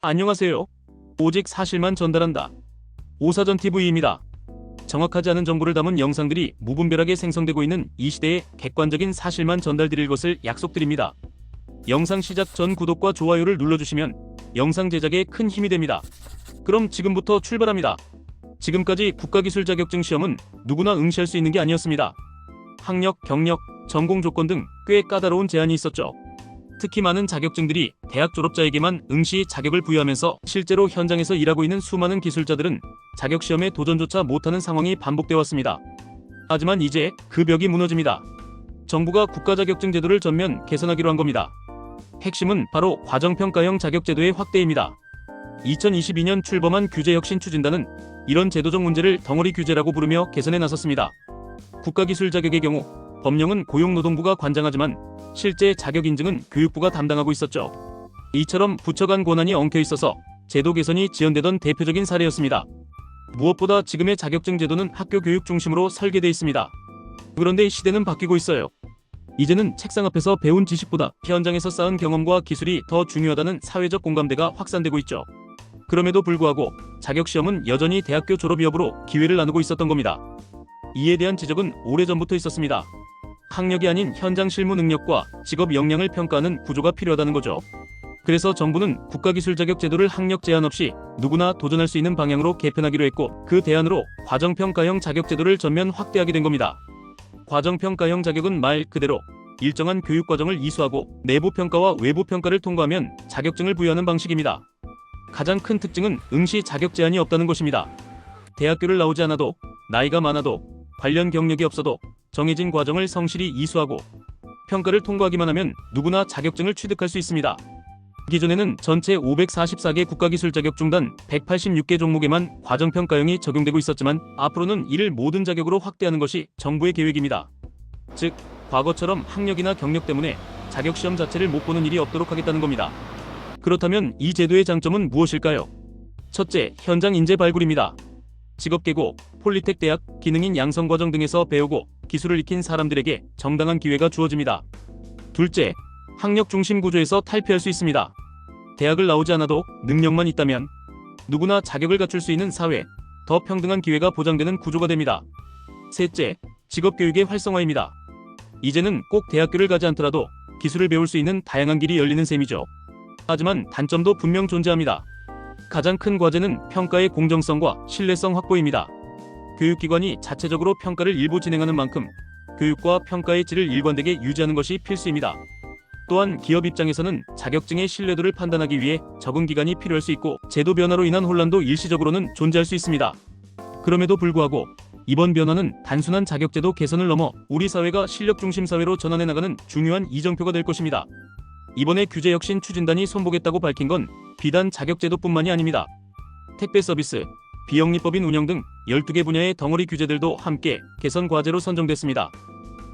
안녕하세요. 오직 사실만 전달한다. 오사전 TV입니다. 정확하지 않은 정보를 담은 영상들이 무분별하게 생성되고 있는 이 시대에 객관적인 사실만 전달드릴 것을 약속드립니다. 영상 시작 전 구독과 좋아요를 눌러주시면 영상 제작에 큰 힘이 됩니다. 그럼 지금부터 출발합니다. 지금까지 국가기술 자격증 시험은 누구나 응시할 수 있는 게 아니었습니다. 학력, 경력, 전공 조건 등 꽤 까다로운 제한이 있었죠. 특히 많은 자격증들이 대학 졸업자에게만 응시 자격을 부여하면서 실제로 현장에서 일하고 있는 수많은 기술자들은 자격시험에 도전조차 못하는 상황이 반복되어 왔습니다. 하지만 이제 그 벽이 무너집니다. 정부가 국가자격증 제도를 전면 개선하기로 한 겁니다. 핵심은 바로 과정평가형 자격제도의 확대입니다. 2022년 출범한 규제혁신추진단은 이런 제도적 문제를 덩어리 규제라고 부르며 개선에 나섰습니다. 국가기술 자격의 경우 법령은 고용노동부가 관장하지만 실제 자격 인증은 교육부가 담당하고 있었죠. 이처럼 부처 간 권한이 엉켜 있어서 제도 개선이 지연되던 대표적인 사례였습니다. 무엇보다 지금의 자격증 제도는 학교 교육 중심으로 설계되어 있습니다. 그런데 시대는 바뀌고 있어요. 이제는 책상 앞에서 배운 지식보다 현장에서 쌓은 경험과 기술이 더 중요하다는 사회적 공감대가 확산되고 있죠. 그럼에도 불구하고 자격시험은 여전히 대학교 졸업 여부로 기회를 나누고 있었던 겁니다. 이에 대한 지적은 오래전부터 있었습니다. 학력이 아닌 현장 실무 능력과 직업 역량을 평가하는 구조가 필요하다는 거죠. 그래서 정부는 국가기술 자격 제도를 학력 제한 없이 누구나 도전할 수 있는 방향으로 개편하기로 했고, 그 대안으로 과정평가형 자격 제도를 전면 확대하게 된 겁니다. 과정평가형 자격은 말 그대로 일정한 교육 과정을 이수하고 내부 평가와 외부 평가를 통과하면 자격증을 부여하는 방식입니다. 가장 큰 특징은 응시 자격 제한이 없다는 것입니다. 대학교를 나오지 않아도, 나이가 많아도, 관련 경력이 없어도 정해진 과정을 성실히 이수하고 평가를 통과하기만 하면 누구나 자격증을 취득할 수 있습니다. 기존에는 전체 544개 국가기술 자격증 단 186개 종목에만 과정평가형이 적용되고 있었지만 앞으로는 이를 모든 자격으로 확대하는 것이 정부의 계획입니다. 즉, 과거처럼 학력이나 경력 때문에 자격시험 자체를 못 보는 일이 없도록 하겠다는 겁니다. 그렇다면 이 제도의 장점은 무엇일까요? 첫째, 현장 인재 발굴입니다. 직업계고, 폴리텍 대학, 기능인 양성과정 등에서 배우고 기술을 익힌 사람들에게 정당한 기회가 주어집니다. 둘째, 학력 중심 구조에서 탈피할 수 있습니다. 대학을 나오지 않아도 능력만 있다면 누구나 자격을 갖출 수 있는 사회, 더 평등한 기회가 보장되는 구조가 됩니다. 셋째, 직업교육의 활성화입니다. 이제는 꼭 대학교를 가지 않더라도 기술을 배울 수 있는 다양한 길이 열리는 셈이죠. 하지만 단점도 분명 존재합니다. 가장 큰 과제는 평가의 공정성과 신뢰성 확보입니다. 교육기관이 자체적으로 평가를 일부 진행하는 만큼 교육과 평가의 질을 일관되게 유지하는 것이 필수입니다. 또한 기업 입장에서는 자격증의 신뢰도를 판단하기 위해 적응 기간이 필요할 수 있고, 제도 변화로 인한 혼란도 일시적으로는 존재할 수 있습니다. 그럼에도 불구하고 이번 변화는 단순한 자격제도 개선을 넘어 우리 사회가 실력 중심 사회로 전환해 나가는 중요한 이정표가 될 것입니다. 이번에 규제혁신 추진단이 손보겠다고 밝힌 건 비단 자격제도뿐만이 아닙니다. 택배 서비스, 비영리법인 운영 등 12개 분야의 덩어리 규제들도 함께 개선 과제로 선정됐습니다.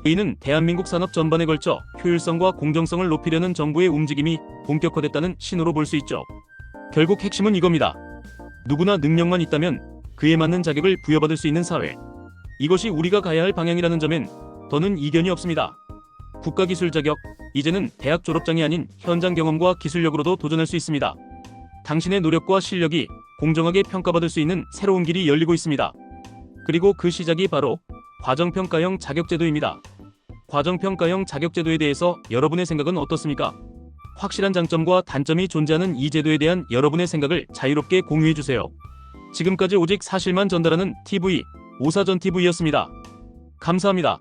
이는 대한민국 산업 전반에 걸쳐 효율성과 공정성을 높이려는 정부의 움직임이 본격화됐다는 신호로 볼 수 있죠. 결국 핵심은 이겁니다. 누구나 능력만 있다면 그에 맞는 자격을 부여받을 수 있는 사회. 이것이 우리가 가야 할 방향이라는 점엔 더는 이견이 없습니다. 국가기술 자격, 이제는 대학 졸업장이 아닌 현장 경험과 기술력으로도 도전할 수 있습니다. 당신의 노력과 실력이 공정하게 평가받을 수 있는 새로운 길이 열리고 있습니다. 그리고 그 시작이 바로 과정평가형 자격제도입니다. 과정평가형 자격제도에 대해서 여러분의 생각은 어떻습니까? 확실한 장점과 단점이 존재하는 이 제도에 대한 여러분의 생각을 자유롭게 공유해주세요. 지금까지 오직 사실만 전달하는 TV, 오사전 TV였습니다. 감사합니다.